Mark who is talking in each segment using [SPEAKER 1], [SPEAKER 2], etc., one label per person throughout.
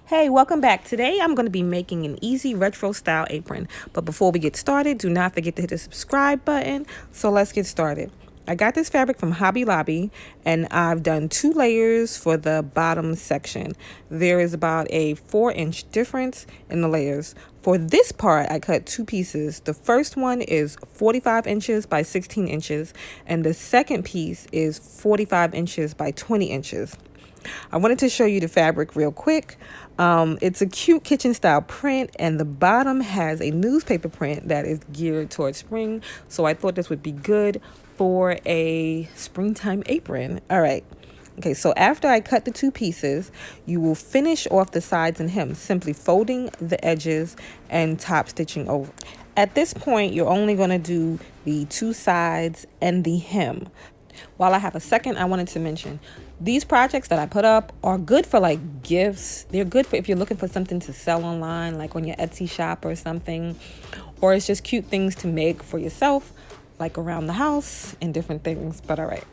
[SPEAKER 1] Hey, welcome back. Today I'm going to be making an easy retro style apron. But before we get started, do not forget to hit the subscribe button. So let's get started. I got this fabric from Hobby Lobby and I've done 2 layers for the bottom section. There is about a 4-inch difference in the layers. For this part, I cut 2 pieces. The first one is 45 inches by 16 inches and the second piece is 45 inches by 20 inches. I wanted to show you the fabric real quick. It's a cute kitchen style print and the bottom has a newspaper print that is geared towards spring. So I thought this would be good for a springtime apron. All right. Okay, so after I cut the 2 pieces, you will finish off the sides and hem, simply folding the edges and top stitching over. At this point, you're only going to do the 2 sides and the hem. While I have a second, I wanted to mention these projects that I put up are good for like gifts. They're good for if you're looking for something to sell online, like on your Etsy shop or something, or it's just cute things to make for yourself, like around the house and different things. But all right.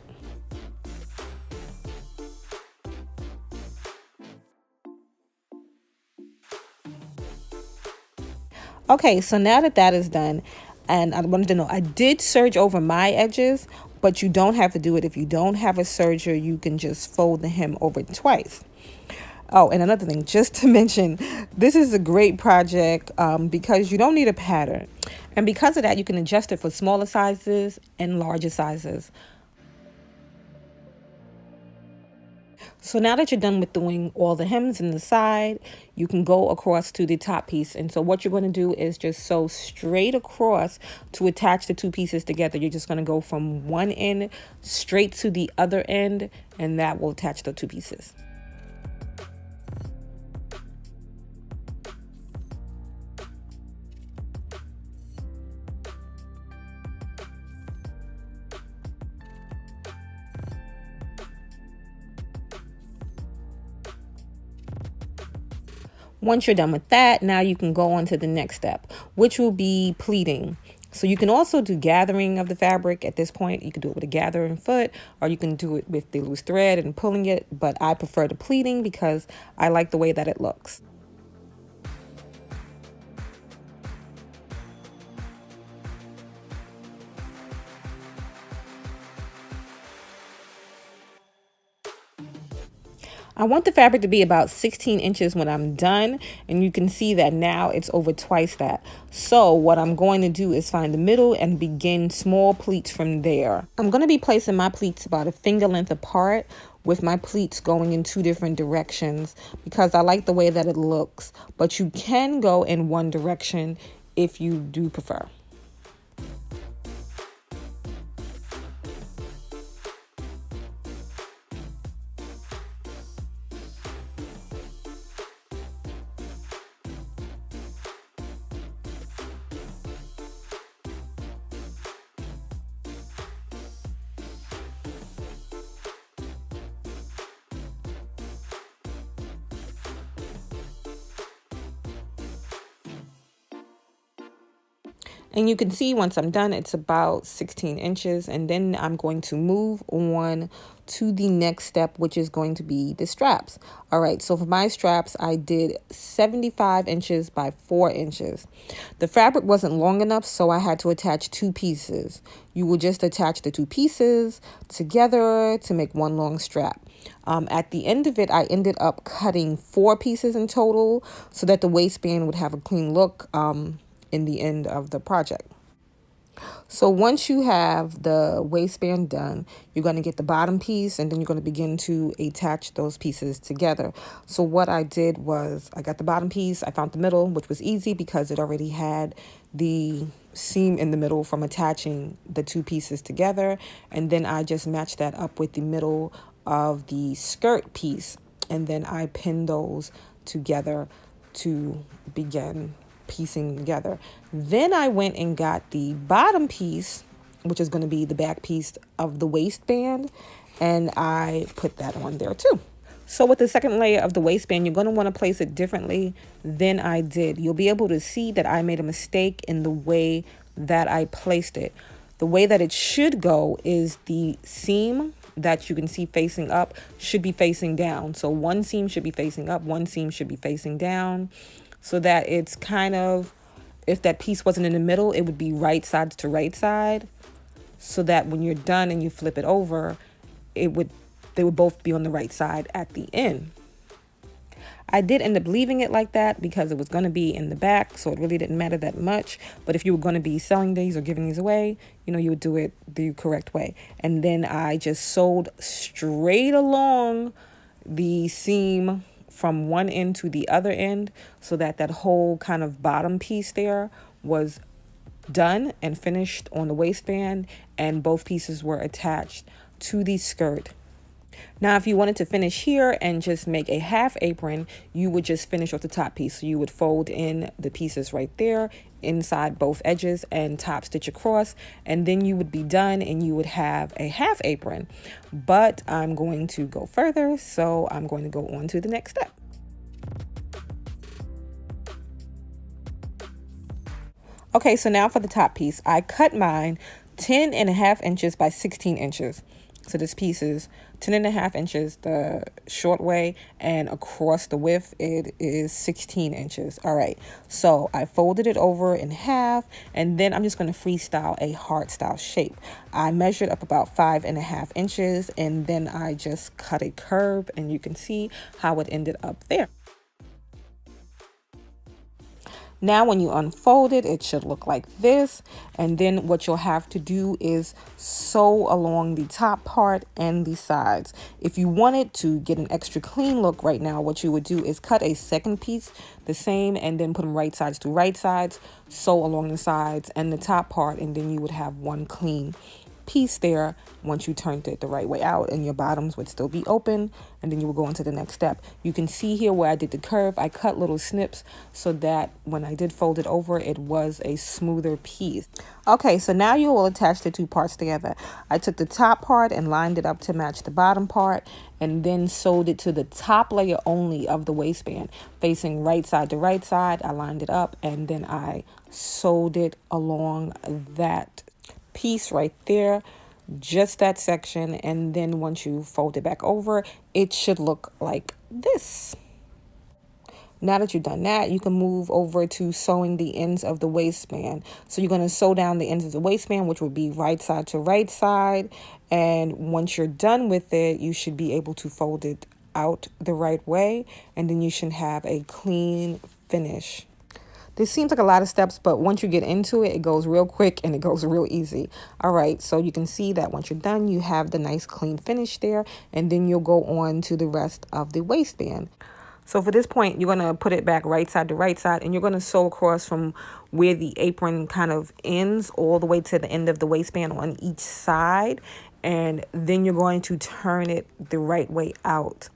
[SPEAKER 1] Okay, so now that that is done, and I wanted to know, I did serge over my edges, but you don't have to do it. If you don't have a serger, you can just fold the hem over twice. Oh, and another thing, just to mention, this is a great project because you don't need a pattern. And because of that, you can adjust it for smaller sizes and larger sizes. So now that you're done with doing all the hems in the side, you can go across to the top piece. And so what you're going to do is just sew straight across to attach the 2 pieces together. You're just going to go from one end straight to the other end, and that will attach the 2 pieces. Once you're done with that, now you can go on to the next step, which will be pleating. So you can also do gathering of the fabric at this point. You can do it with a gathering foot, or you can do it with the loose thread and pulling it. But I prefer the pleating because I like the way that it looks. I want the fabric to be about 16 inches when I'm done, and you can see that now it's over twice that. So what I'm going to do is find the middle and begin small pleats from there. I'm going to be placing my pleats about a finger length apart with my pleats going in 2 different directions because I like the way that it looks, but you can go in one direction if you do prefer. And you can see once I'm done, it's about 16 inches. And then I'm going to move on to the next step, which is going to be the straps. All right, so for my straps, I did 75 inches by 4 inches. The fabric wasn't long enough, so I had to attach 2 pieces. You will just attach the 2 pieces together to make one long strap. At the end of it, I ended up cutting 4 pieces in total so that the waistband would have a clean look in the end of the project. So once you have the waistband done, you're going to get the bottom piece and then you're going to begin to attach those pieces together. So what I did was I got the bottom piece, I found the middle, which was easy because it already had the seam in the middle from attaching the 2 pieces together. And then I just matched that up with the middle of the skirt piece. And then I pinned those together to begin piecing together. Then I went and got the bottom piece, which is going to be the back piece of the waistband, and I put that on there too. So with the second layer of the waistband, you're going to want to place it differently than I did. You'll be able to see that I made a mistake in the way that I placed it. The way that it should go is the seam that you can see facing up should be facing down. So one seam should be facing up, one seam should be facing down, so that it's kind of, if that piece wasn't in the middle, it would be right side to right side, so that when you're done and you flip it over, they would both be on the right side at the end. I did end up leaving it like that because it was going to be in the back, so it really didn't matter that much. But if you were going to be selling these or giving these away, you would do it the correct way. And then I just sewed straight along the seam from one end to the other end, so that that whole kind of bottom piece there was done and finished on the waistband, and both pieces were attached to the skirt. Now, if you wanted to finish here and just make a half apron, you would just finish off the top piece. So you would fold in the pieces right there inside both edges and top stitch across, and then you would be done and you would have a half apron. But I'm going to go further, so I'm going to go on to the next step. Okay, so now for the top piece, I cut mine 10.5 inches by 16 inches. So this piece is 10.5 inches the short way, and across the width it is 16 inches. All right, so I folded it over in half, and then I'm just going to freestyle a heart style shape. I measured up about 5.5 inches, and then I just cut a curve, and you can see how it ended up there. Now when you unfold it, it should look like this, and then what you'll have to do is sew along the top part and the sides. If you wanted to get an extra clean look right now, what you would do is cut a second piece the same, and then put them right sides to right sides, sew along the sides and the top part, and then you would have one clean piece there once you turned it the right way out, and your bottoms would still be open, and then you will go into the next step. You can see here where I did the curve. I cut little snips so that when I did fold it over, it was a smoother piece. Okay, so now you will attach the two parts together. I took the top part and lined it up to match the bottom part, and then sewed it to the top layer only of the waistband, facing right side to right side. I lined it up, and then I sewed it along that piece right there, just that section, and then once you fold it back over, it should look like this. Now that you've done that, you can move over to sewing the ends of the waistband. So you're going to sew down the ends of the waistband, which would be right side to right side, and once you're done with it, you should be able to fold it out the right way, and then you should have a clean finish. This seems like a lot of steps, but once you get into it, it goes real quick and it goes real easy. All right, so you can see that once you're done, you have the nice clean finish there, and then you'll go on to the rest of the waistband. So for this point, you're going to put it back right side to right side, and you're going to sew across from where the apron kind of ends all the way to the end of the waistband on each side, and then you're going to turn it the right way out.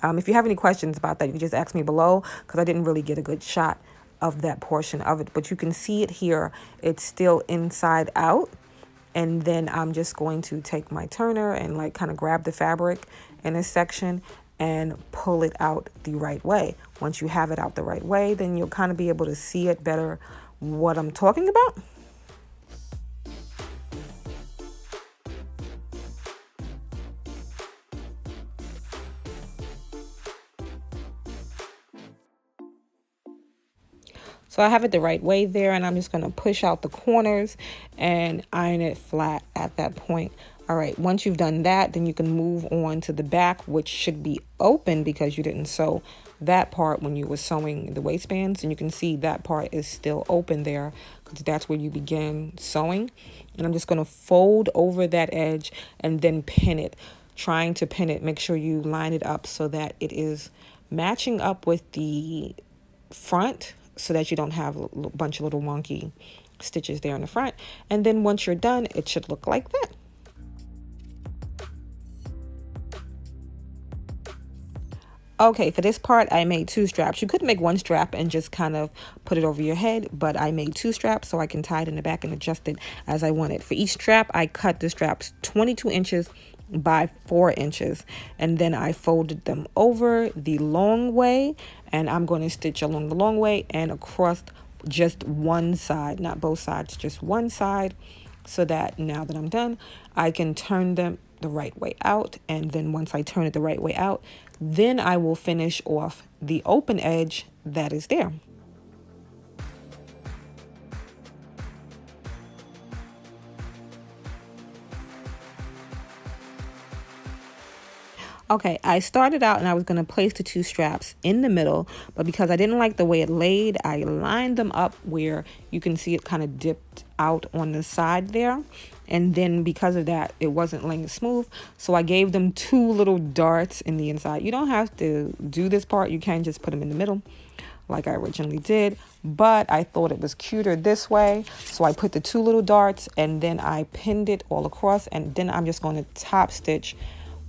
[SPEAKER 1] If you have any questions about that, you can just ask me below, because I didn't really get a good shot of that portion of it, but you can see it here. It's still inside out, and then I'm just going to take my turner and like kind of grab the fabric in this section and pull it out the right way. Once you have it out the right way, then you'll kind of be able to see it better what I'm talking about. So I have it the right way there, and I'm just going to push out the corners and iron it flat at that point. All right, once you've done that, then you can move on to the back, which should be open because you didn't sew that part when you were sewing the waistbands. And you can see that part is still open there because that's where you begin sewing. And I'm just going to fold over that edge and then pin it. Trying to pin it, make sure you line it up so that it is matching up with the front, so that you don't have a bunch of little wonky stitches there in the front. And then once you're done, it should look like that. Okay, for this part, I made 2 straps. You could make 1 strap and just kind of put it over your head, but I made 2 straps so I can tie it in the back and adjust it as I want it. For each strap, I cut the straps 22 inches by 4 inches, and then I folded them over the long way, and I'm going to stitch along the long way and across just one side, not both sides, just one side, so that now that I'm done, I can turn the right way out. And then once I turn it the right way out, then I will finish off the open edge that is there. Okay, I started out and I was going to place the 2 straps in the middle, but because I didn't like the way it laid, I lined them up where you can see it kind of dipped out on the side there. And then because of that, it wasn't laying smooth. So I gave them 2 little darts in the inside. You don't have to do this part. You can just put them in the middle like I originally did, but I thought it was cuter this way. So I put the 2 little darts and then I pinned it all across, and then I'm just going to top stitch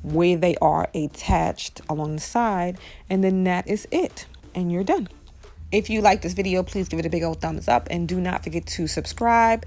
[SPEAKER 1] where they are attached along the side, and then that is it, and you're done. If you like this video, please give it a big old thumbs up, and do not forget to subscribe.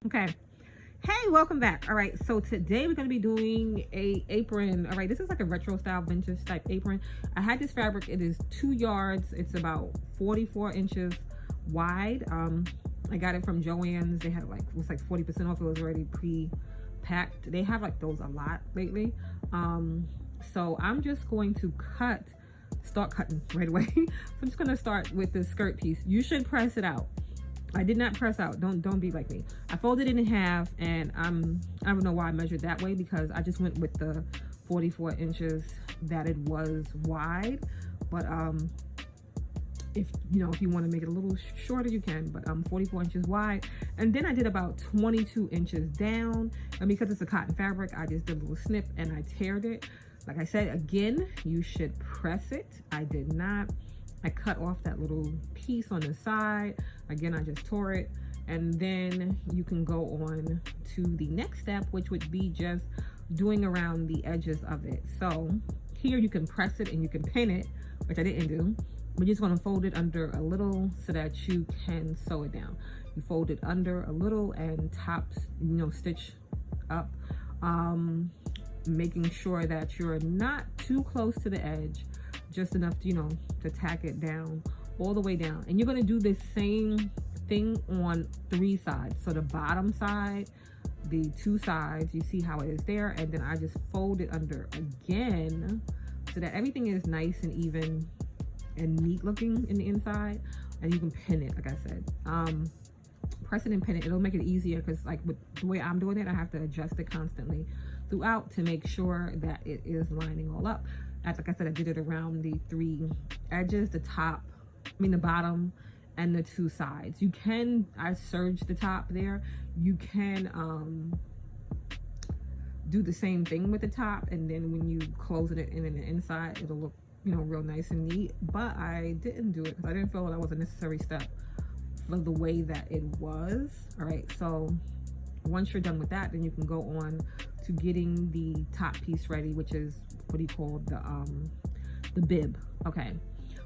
[SPEAKER 1] Okay, hey, welcome back. All right, so today we're going to be doing a apron. All right, this is like a retro style vintage type apron. I had this fabric. It is 2 yards. It's about 44 inches wide. I got it from Joann's. They had it was like 40% off. It was already pre-packed. They have like those a lot lately. So I'm just going to start cutting right away. So I'm just going to start with the skirt piece. You should press it out. I did not press out. Don't be like me. I folded it in half, and I don't know why I measured that way, because I just went with the 44 inches that it was wide. But if you want to make it a little shorter, you can, but 44 inches wide. And then I did about 22 inches down, and because it's a cotton fabric, I just did a little snip and I teared it. Like I said, again, you should press it. I did not. I cut off that little piece on the side. Again, I just tore it. And then you can go on to the next step, which would be just doing around the edges of it. So here you can press it and you can pin it, which I didn't do. We're just going to fold it under a little so that you can sew it down. You fold it under a little and stitch up, making sure that you're not too close to the edge, just enough to tack it down all the way down. And you're going to do the same thing on 3 sides. So the bottom side, the 2 sides, you see how it is there, and then I just fold it under again so that everything is nice and even and neat looking in the inside. And you can pin it, like I said. Press it and pin it. It'll make it easier, because like with the way I'm doing it, I have to adjust it constantly throughout to make sure that it is lining all up. Like I said, I did it around the 3 edges, the bottom and the 2 sides. I serged the top there. You can do the same thing with the top, and then when you close it in the inside, it'll look real nice and neat. But I didn't do it because I didn't feel that was a necessary step for the way that it was. All right, so once you're done with that, then you can go on to getting the top piece ready, which is what he called the bib. Okay,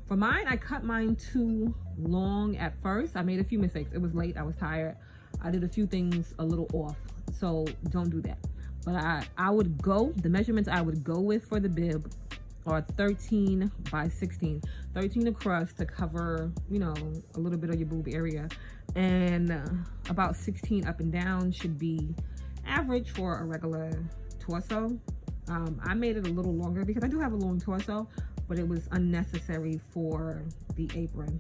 [SPEAKER 1] for mine, I cut mine too long at first. I made a few mistakes. It was late, I was tired, I did a few things a little off, so don't do that. But the measurements I would go with for the bib are 13 by 16, 13 across to cover a little bit of your boob area, and about 16 up and down should be average for a regular torso. I made it a little longer because I do have a long torso, but it was unnecessary for the apron.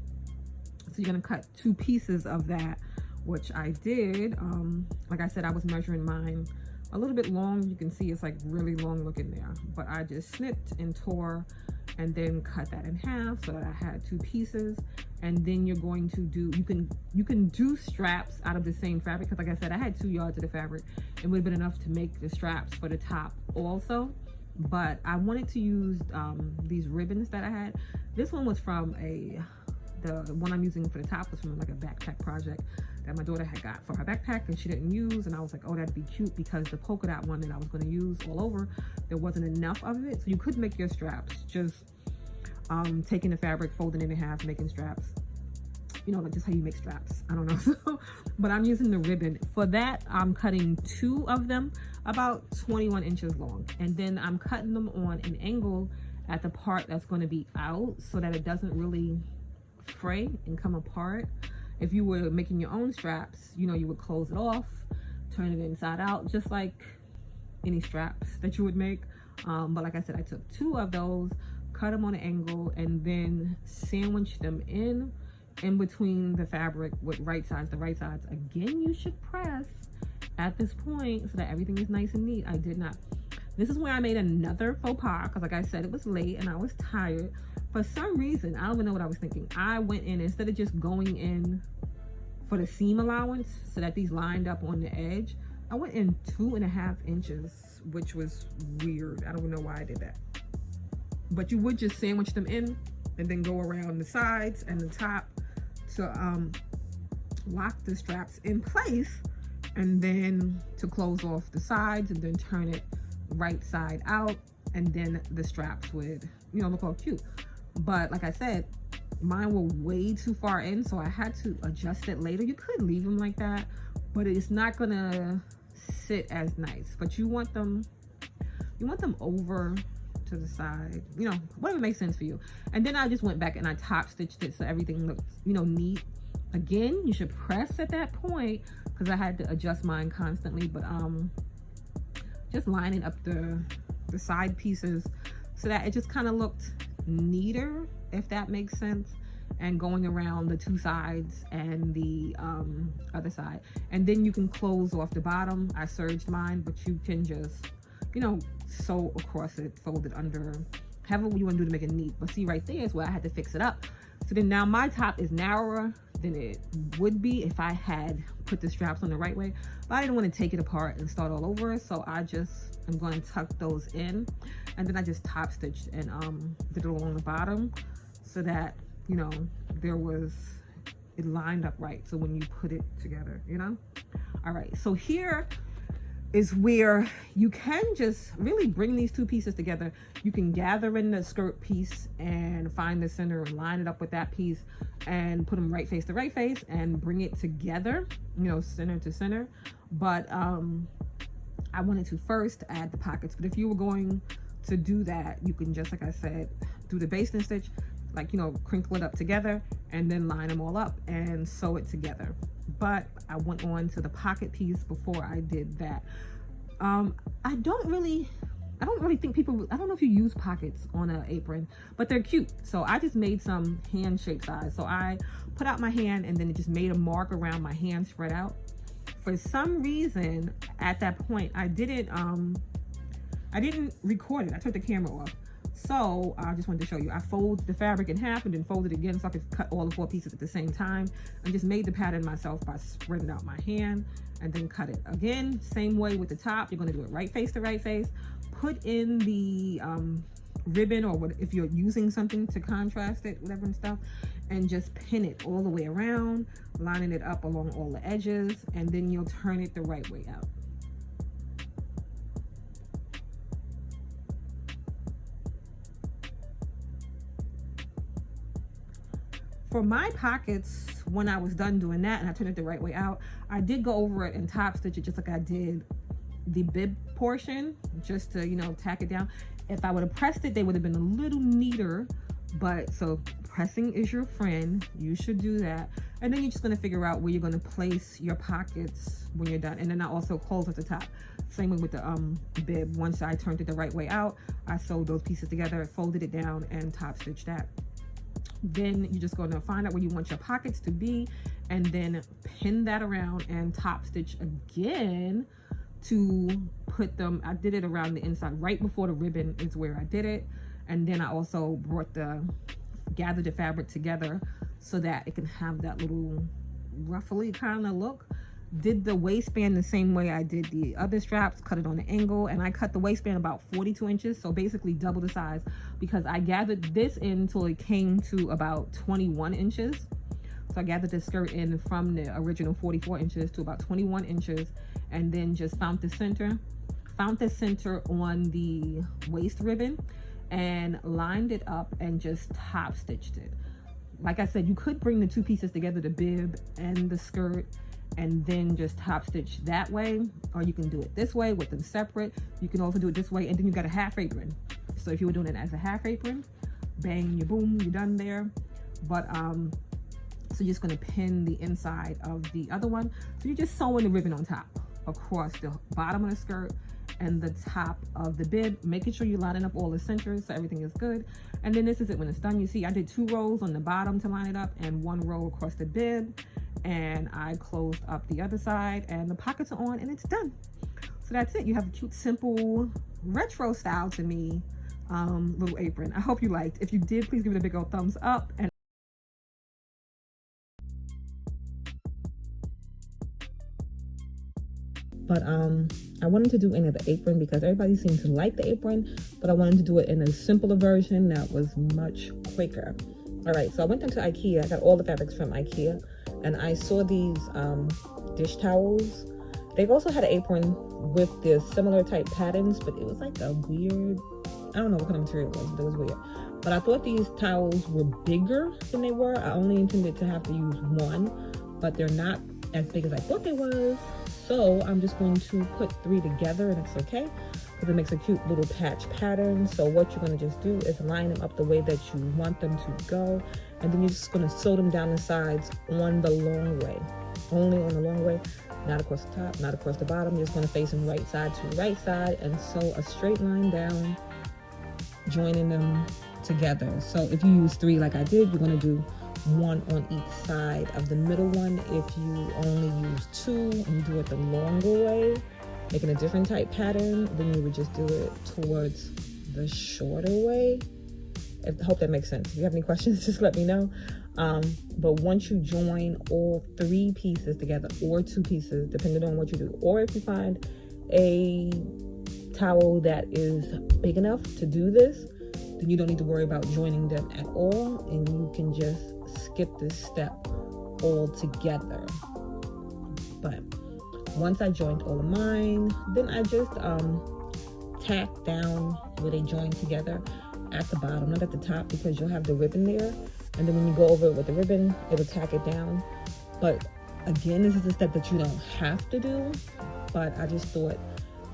[SPEAKER 1] So you're gonna cut 2 pieces of that, which I did. Like I said, I was measuring mine a little bit long. You can see it's like really long looking there, but I just snipped and tore and then cut that in half so that I had 2 pieces. And then you're going to do, you can do straps out of the same fabric, because like I said, I had 2 yards of the fabric. It would have been enough to make the straps for the top also, but I wanted to use these ribbons that I had. This one was from a The one I'm using for the top was from like a backpack project that my daughter had got for her backpack and she didn't use, and I was like, oh, that'd be cute, because the polka dot one that I was going to use all over, there wasn't enough of it. So you could make your straps just taking the fabric, folding it in half, making straps, you know, like just how you make straps. I don't know. But I'm using the ribbon for that. I'm cutting 2 of them about 21 inches long, and then I'm cutting them on an angle at the part that's going to be out so that it doesn't really fray and come apart. If you were making your own straps, you know, you would close it off, turn it inside out, just like any straps that you would make. But like I said, I took 2 of those, cut them on an angle, and then sandwich them in between the fabric with right sides to right sides. Again, you should press at this point so that everything is nice and neat. I did not. This is where I made another faux pas, because like I said, it was late and I was tired. For some reason, I don't even know what I was thinking. I went in, instead of just going in for the seam allowance so that these lined up on the edge, I went in 2.5 inches, which was weird. I don't know why I did that. But you would just sandwich them in and then go around the sides and the top to lock the straps in place, and then to close off the sides and then turn it right side out, and then the straps would, you know, look all cute. But like I said, mine were way too far in, so I had to adjust it later. You could leave them like that, but it's not gonna sit as nice. But you want them over to the side, you know, whatever makes sense for you. And then I just went back and I top stitched it so everything looks, you know, neat. Again, you should press at that point, because I had to adjust mine constantly. But just lining up the side pieces so that it just kind of looked neater, if that makes sense, and going around the 2 sides and the other side. And then you can close off the bottom. I serged mine, but you can just, you know, sew across it, fold it under, however you want to do to make it neat. But see, right there is where I had to fix it up. So then now my top is narrower than it would be if I had put the straps on the right way, but I didn't want to take it apart and start all over. So I just am going to tuck those in, and then I just top stitched and did it along the bottom so that, you know, it lined up right, so when you put it together, you know. All right, so here is where you can just really bring these 2 pieces together. You can gather in the skirt piece and find the center and line it up with that piece and put them right face to right face and bring it together, you know, center to center. But I wanted to first add the pockets. But if you were going to do that, you can just, like I said, do the basting stitch, like, you know, crinkle it up together and then line them all up and sew it together. But I went on to the pocket piece before I did that. I don't really think people, I don't know if you use pockets on an apron, but they're cute. So I just made some hand shape size. So I put out my hand and then it just made a mark around my hand spread out. For some reason at that point, I didn't record it. I took the camera off. So I just wanted to show you. I fold the fabric in half and then fold it again so I could cut all the 4 pieces at the same time, and just made the pattern myself by spreading out my hand and then cut it. Again, same way with the top. You're going to do it right face to right face. Put in the ribbon, or what, if you're using something to contrast it, whatever and stuff, and just pin it all the way around, lining it up along all the edges, and then you'll turn it the right way out. For my pockets, when I was done doing that and I turned it the right way out, I did go over it and top stitch it just like I did the bib portion, just to, you know, tack it down. If I would have pressed it, they would have been a little neater. But so pressing is your friend. You should do that. And then you're just going to figure out where you're going to place your pockets when you're done. And then I also close at the top. Same way with the bib. Once I turned it the right way out, I sewed those pieces together, folded it down, and top stitched that. Then you're just going to find out where you want your pockets to be, and then pin that around and top stitch again to put them. I did it around the inside right before the ribbon is where I did it. And then I also gathered the fabric together so that it can have that little ruffly kind of look. did the waistband the same way I did the other straps, cut it on an angle, and I cut the waistband about 42 inches, so basically double the size, because I gathered this in until it came to about 21 inches. So I gathered the skirt in from the original 44 inches to about 21 inches, and then just found the center on the waist ribbon and lined it up and just top stitched it. Like I said, you could bring the two pieces together, the bib and the skirt, and then just top stitch that way, or you can do it this way with them separate. You can also do it this way, and then you got a half apron. So if you were doing it as a half apron, bang, you boom, you're done there. But so you're just going to pin the inside of the other one. So you're just sewing the ribbon on top across the bottom of the skirt and the top of the bib, making sure you're lining up all the centers so everything is good. And then this is it when it's done. You see I did 2 rows on the bottom to line it up and 1 row across the bib, and I closed up the other side, and the pockets are on, and it's done. So that's it. You have a cute, simple, retro style to me little apron. I hope you liked. If you did, please give it a big old thumbs up. And but I wanted to do another apron because everybody seemed to like the apron, but I wanted to do it in a simpler version that was much quicker. All right, so I went into IKEA. I got all the fabrics from IKEA, and I saw these dish towels. They've also had an apron with the similar type patterns, but it was like a weird, I don't know what kind of material it was, but it was weird. But I thought these towels were bigger than they were. I only intended to have to use 1, but they're not as big as I thought they was. So I'm just going to put 3 together, and it's okay because it makes a cute little patch pattern. So what you're going to just do is line them up the way that you want them to go, and then you're just going to sew them down the sides on the long way, only on the long way, not across the top, not across the bottom. You're just going to face them right side to right side and sew a straight line down, joining them together. So if you use 3 like I did, you're going to do 1 on each side of the middle one. If you only use 2 and you do it the longer way, making a different type pattern, then you would just do it towards the shorter way. I hope that makes sense. If you have any questions, just let me know. But once you join all 3 pieces together, or 2 pieces, depending on what you do, or if you find a towel that is big enough to do this, then you don't need to worry about joining them at all, and you can just skip this step altogether. But once I joined all of mine, then I just tacked down where they join together at the bottom, not at the top, because you'll have the ribbon there, and then when you go over it with the ribbon, it'll tack it down. But again, this is a step that you don't have to do, but I just thought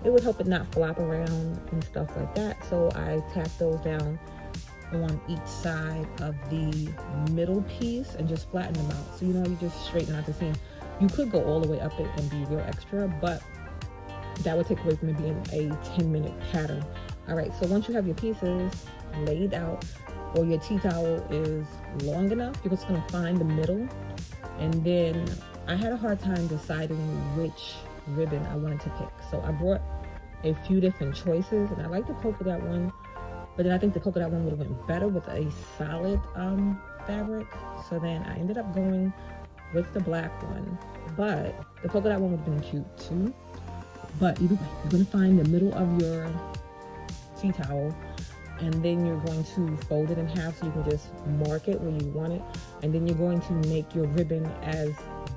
[SPEAKER 1] it would help it not flop around and stuff like that. So I tacked those down on each side of the middle piece and just flatten them out. So, you know, you just straighten out the seam. You could go all the way up it and be real extra, but that would take away from it being a 10-minute pattern. All right, so once you have your pieces laid out, or your tea towel is long enough, you're just gonna find the middle. And then I had a hard time deciding which ribbon I wanted to pick. So I brought a few different choices, and I like the polka dot one, but then I think the polka dot one would have went better with a solid fabric. So then I ended up going with the black one, but the polka dot one would have been cute too. But either way, you're gonna find the middle of your tea towel, and then you're going to fold it in half so you can just mark it where you want it, and then you're going to make your ribbon as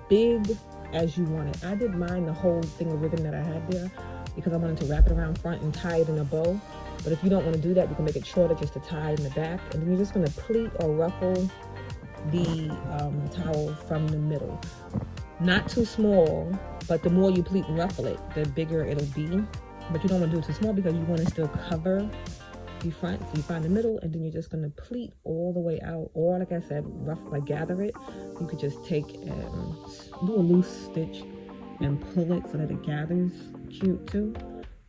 [SPEAKER 1] big as you want it. I did mine the whole thing of ribbon that I had there because I wanted to wrap it around front and tie it in a bow. But if you don't want to do that, you can make it shorter just to tie it in the back, and then you're just going to pleat or ruffle the towel from the middle. Not too small, but the more you pleat and ruffle it, the bigger it'll be. But you don't want to do it too small because you want to still cover the front. So you find the middle, and then you're just going to pleat all the way out, or like I said, gather it. You could just take and do a loose stitch and pull it so that it gathers cute too.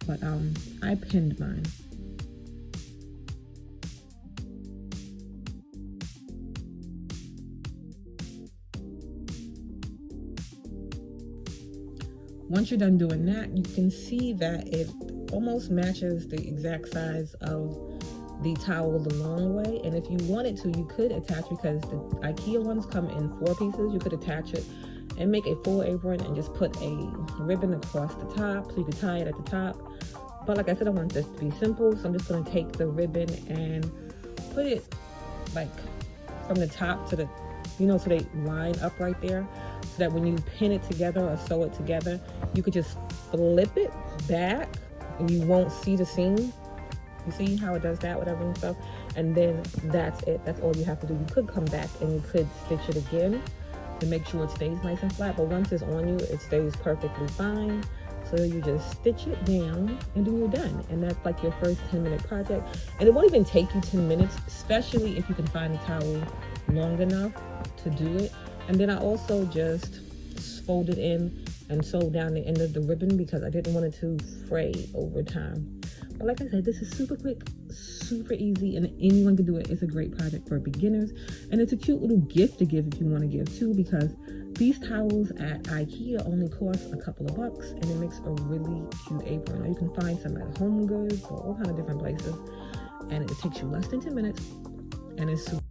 [SPEAKER 1] But I pinned mine. Once you're done doing that, you can see that it almost matches the exact size of the towel the long way. And if you wanted to, you could attach, because the IKEA ones come in 4 pieces. You could attach it and make a full apron and just put a ribbon across the top so you can tie it at the top. But like I said, I want this to be simple, so I'm just going to take the ribbon and put it like from the top to the, so they line up right there, so that when you pin it together or sew it together, you could just flip it back and you won't see the seam. You see how it does that with everything and stuff? And then that's it. That's all you have to do. You could come back and you could stitch it again to make sure it stays nice and flat, but once it's on you, it stays perfectly fine. So you just stitch it down and then you're done. And that's like your first 10-minute project. And it won't even take you 10 minutes, especially if you can find a towel long enough to do it. And then I also just folded in and sewed down the end of the ribbon because I didn't want it to fray over time. But like I said, this is super quick, super easy, and anyone can do it. It's a great project for beginners, and it's a cute little gift to give if you want to give too, because these towels at IKEA only cost a couple of bucks, and it makes a really cute apron. Or you can find some at Home Goods or all kind of different places, and it takes you less than 10 minutes, and it's super